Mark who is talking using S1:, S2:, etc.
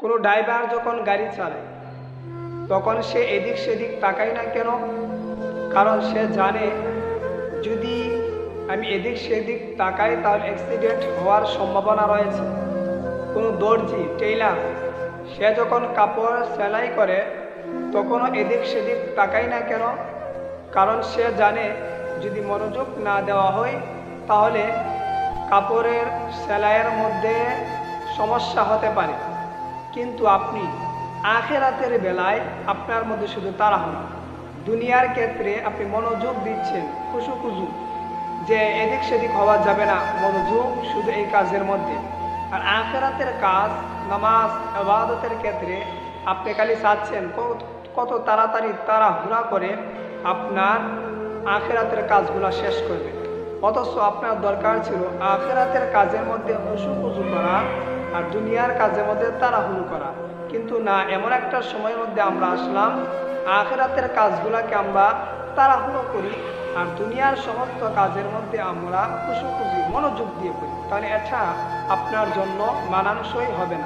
S1: কোনো ড্রাইভার যখন গাড়ি চালায় তখন সে এদিক সেদিক তাকায় না কেন? কারণ সে জানে যদি আমি এদিক সেদিক তাকাই তাহলে অ্যাক্সিডেন্ট হওয়ার সম্ভাবনা রয়েছে। কোনো দর্জি টেইলার সে যখন কাপড় সেলাই করে তখনও এদিক সেদিক তাকায় না কেন? কারণ সে জানে যদি মনোযোগ না দেওয়া হয় তাহলে কাপড়ের সেলাইয়ের মধ্যে সমস্যা হতে পারে। কিন্তু আপনি আখিরাতের বেলায় আপনার মধ্যে শুধু তাড়াহুড়া, দুনিয়ার ক্ষেত্রে আপনি মনোযোগ দিচ্ছেন খুশু যে এদিক সেদিক হওয়া যাবে না, মনোযোগ শুধু এই কাজের মধ্যে। আর আখিরাতের কাজ, নামাজ, ইবাদতের ক্ষেত্রে আপনি খালি চাচ্ছেন কত তাড়াতাড়ি তাড়াহুড়া করে আপনার আখিরাতের কাজগুলো শেষ করবে। অথচ আপনার দরকার ছিল আখিরাতের কাজের মধ্যে খুশু করা আর দুনিয়ার কাজের মধ্যে তাড়াহুড়ো করা। কিন্তু না, এমন একটা সময়ের মধ্যে আমরা আসলাম আখিরাতের কাজগুলোকে আমরা তাড়াহুড়ো করি আর দুনিয়ার সমস্ত কাজের মধ্যে আমরা খুশি মনোযোগ দিয়ে করি। তাহলে এটা আপনার জন্য মানানসই হবে না।